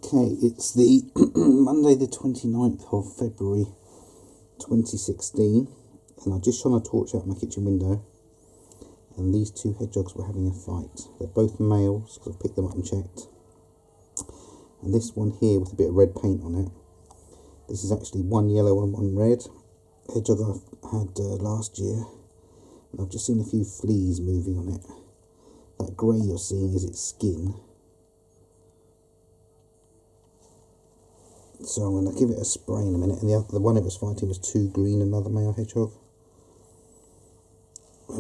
Okay, it's the Monday the 29th of February 2016, and I just shone a torch out my kitchen window, and these two hedgehogs were having a fight. They're both males, because I picked them up and checked. And this one here with a bit of red paint on it, this is actually one yellow and one red hedgehog I had last year, and I've just seen a few fleas moving on it. That grey you're seeing is its skin. So I'm going to give it a spray in a minute, and the one it was fighting was two green, another male hedgehog.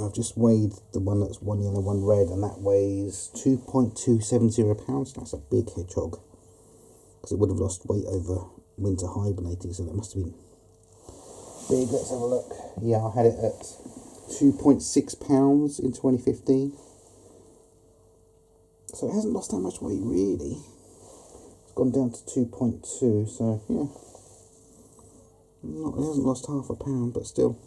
I've just weighed the one that's one yellow, one red, and that weighs 2.270 pounds. That's a big hedgehog, because it would have lost weight over winter hibernating, so that must have been big. Let's have a look. Yeah, I had it at 2.6 pounds in 2015. So it hasn't lost that much weight, really. Gone down to 2.2, so yeah, it hasn't lost half a pound, but still,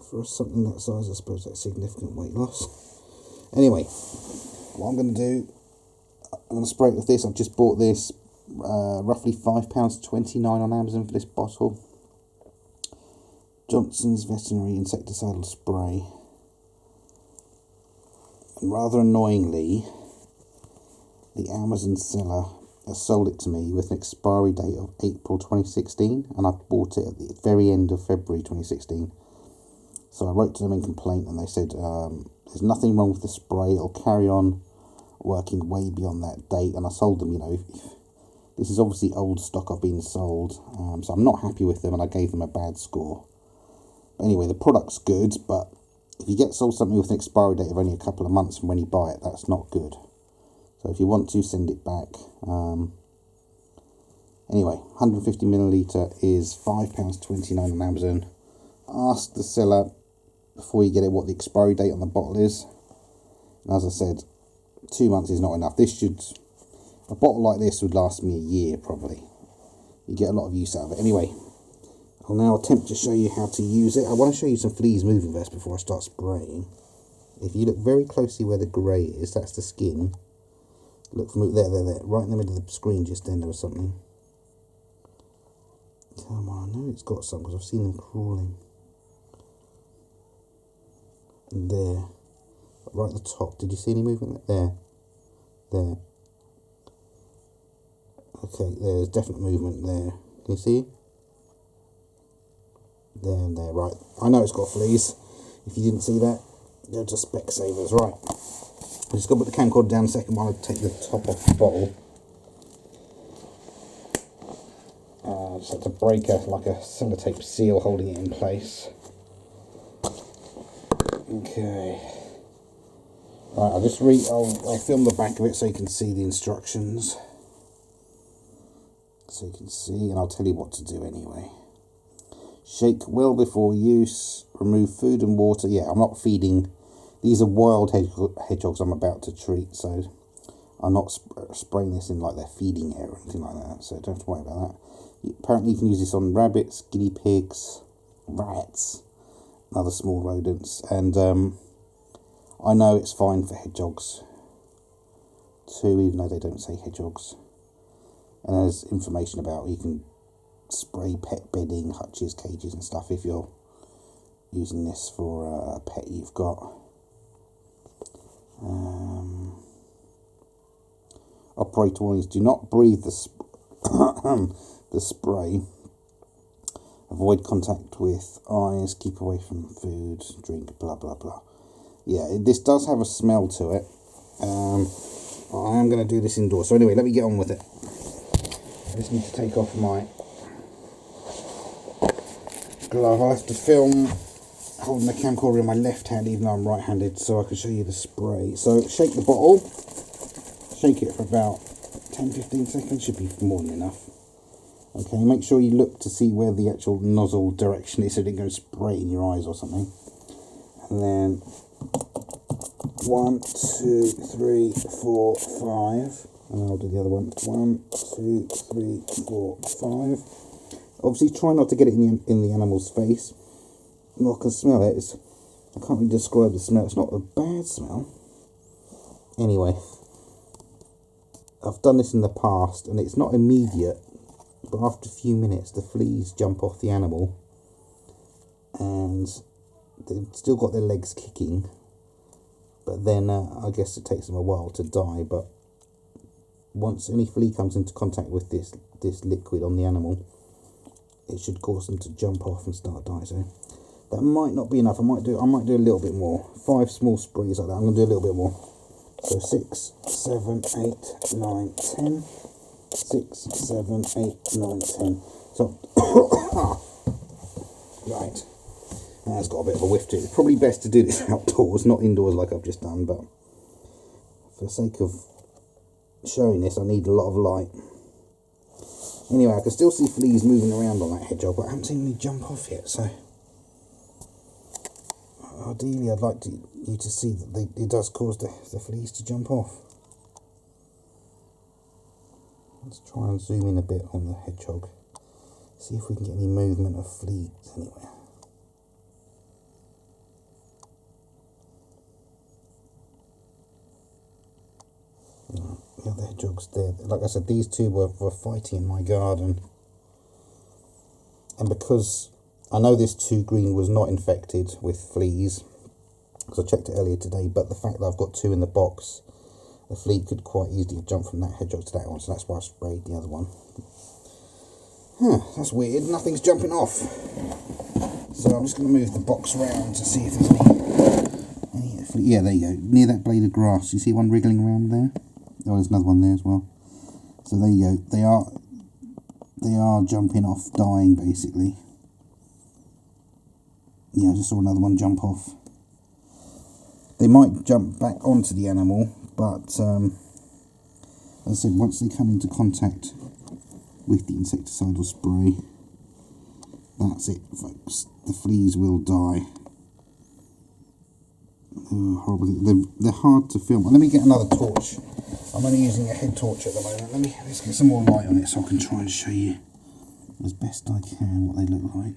for something that size, I suppose that's significant weight loss. Anyway, what I'm going to do, I'm going to spray it with this. I've just bought this, roughly £5.29 on Amazon for this bottle. Johnson's Veterinary Insecticidal Spray, and rather annoyingly, the Amazon seller has sold it to me with an expiry date of April 2016, and I bought it at the very end of February 2016. So I wrote to them in complaint, and they said there's nothing wrong with the spray, it'll carry on working way beyond that date. And I sold them, if this is obviously old stock I've been sold, so I'm not happy with them, and I gave them a bad score. But anyway, the product's good, but if you get sold something with an expiry date of only a couple of months from when you buy it, that's not good. So if you want to, send it back. Anyway, 150ml is £5.29 on Amazon. Ask the seller before you get it what the expiry date on the bottle is. And as I said, 2 months is not enough. A bottle like this would last me a year probably. You get a lot of use out of it. Anyway, I'll now attempt to show you how to use it. I want to show you some fleas moving first before I start spraying. If you look very closely where the grey is, that's the skin. Look from there, right in the middle of the screen just then there was something. Come on, I know it's got some because I've seen them crawling. And there, right at the top, did you see any movement? There. Okay, there's definite movement there. Can you see? There and there, right. I know it's got fleas. If you didn't see that, go to Specsavers, right. I'm just going to put the camcorder down a second while I take the top off the bottle. Just have to break like a sellotape seal holding it in place. Okay. Right, I'll film the back of it so you can see the instructions. So you can see, and I'll tell you what to do anyway. Shake well before use. Remove food and water. Yeah, I'm not feeding. These are wild hedgehogs I'm about to treat, so I'm not spraying this in like their feeding area or anything like that, so don't have to worry about that. Apparently you can use this on rabbits, guinea pigs, rats, and other small rodents, and I know it's fine for hedgehogs too, even though they don't say hedgehogs. And there's information about you can spray pet bedding, hutches, cages and stuff if you're using this for a pet you've got. Operator warnings: do not breathe the spray. Avoid contact with eyes. Keep away from food, drink, blah blah blah. Yeah, this does have a smell to it. I am going to do this indoors. So anyway, let me get on with it. I just need to take off my glove. I'll have to film holding the camcorder in my left hand, even though I'm right-handed, so I can show you the spray. So shake the bottle. Shake it for about 10-15 seconds. Should be more than enough. Okay, make sure you look to see where the actual nozzle direction is so it doesn't go spray in your eyes or something. And then 1, 2, 3, 4, 5. And I'll do the other one. 1, 2, 3, 4, 5. Obviously, try not to get it in the animal's face. I can smell it. I can't really describe the smell. It's not a bad smell. Anyway, I've done this in the past, and it's not immediate, but after a few minutes the fleas jump off the animal and they've still got their legs kicking, but then I guess it takes them a while to die. But once any flea comes into contact with this liquid on the animal, it should cause them to jump off and start dying. So that might not be enough. I might do a little bit more. 5 small sprays like that. I'm going to do a little bit more. So 6, 7, 8, 9, 10. 6, 7, 8, 9, 10. So, right. That's got a bit of a whiff to it. It's probably best to do this outdoors, not indoors like I've just done, but for the sake of showing this, I need a lot of light. Anyway, I can still see fleas moving around on that hedgehog, but I haven't seen any jump off yet, so ideally I'd like you to see that it does cause the fleas to jump off. Let's try and zoom in a bit on the hedgehog, see if we can get any movement of fleas anywhere. The other hedgehogs there, like I said, these two were fighting in my garden, and because I know this 2 green was not infected with fleas, because I checked it earlier today, but the fact that I've got 2 in the box, the flea could quite easily jump from that hedgehog to that one, so that's why I sprayed the other one. That's weird, nothing's jumping off. So I'm just going to move the box round to see if there's any flea. Yeah, there you go, near that blade of grass, you see one wriggling around there? Oh, there's another one there as well. So there you go. They are jumping off, dying basically. Yeah, I just saw another one jump off. They might jump back onto the animal, but as I said, once they come into contact with the insecticidal spray, that's it, folks. The fleas will die. Oh, horrible. They're hard to film. Let me get another torch. I'm only using a head torch at the moment. Let's get some more light on it so I can try and show you as best I can what they look like.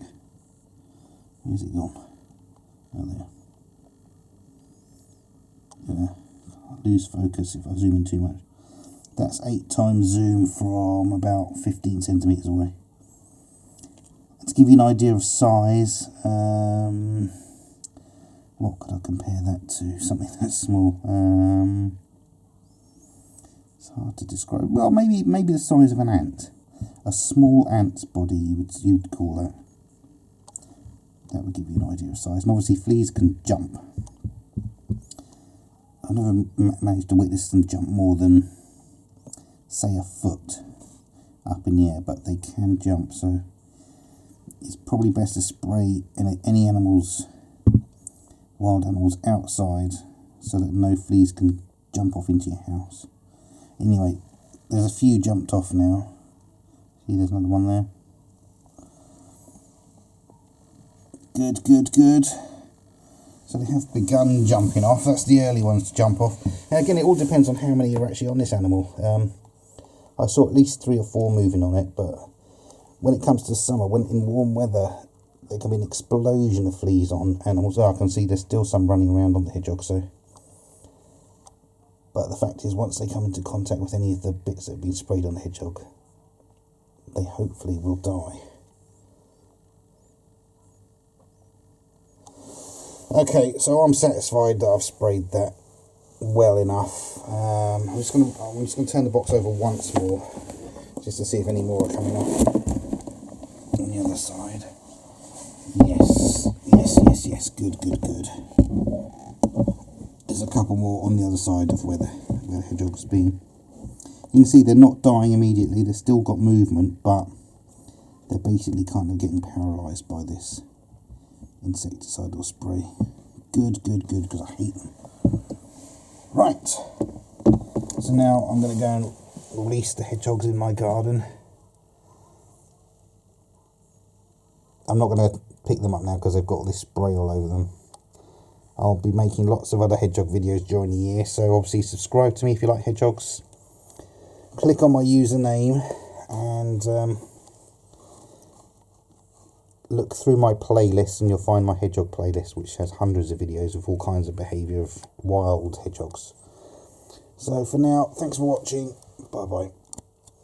Where's it gone? Oh, there. Yeah, I'll lose focus if I zoom in too much. That's 8 times zoom from about 15 centimetres away. To give you an idea of size, what could I compare that to? Something that's small. It's hard to describe. Well, maybe the size of an ant. A small ant's body, you'd call that. That would give you an idea of size. And obviously fleas can jump. I've never managed to witness them jump more than, say, a foot up in the air, but they can jump, so it's probably best to spray any wild animals outside so that no fleas can jump off into your house. Anyway, there's a few jumped off now. See, there's another one there. Good, good, good. So they have begun jumping off. That's the early ones to jump off. And again, it all depends on how many are actually on this animal. I saw at least 3 or 4 moving on it, but when it comes to summer, when in warm weather, there can be an explosion of fleas on animals. Oh, I can see there's still some running around on the hedgehog, so. But the fact is, once they come into contact with any of the bits that have been sprayed on the hedgehog, they hopefully will die. Okay, so I'm satisfied that I've sprayed that well enough. I'm just gonna turn the box over once more, just to see if any more are coming off on the other side. Yes, yes, yes, yes. Good, good, good. There's a couple more on the other side of where the hedgehog's been. You can see they're not dying immediately. They've still got movement, but they're basically kind of getting paralysed by this insecticidal spray. Good, good, good, because I hate them. Right. So now I'm going to go and release the hedgehogs in my garden. I'm not going to pick them up now because they've got this spray all over them. I'll be making lots of other hedgehog videos during the year, so obviously subscribe to me if you like hedgehogs. Click on my username and look through my playlist and you'll find my hedgehog playlist, which has hundreds of videos of all kinds of behaviour of wild hedgehogs. So for now, thanks for watching. Bye-bye.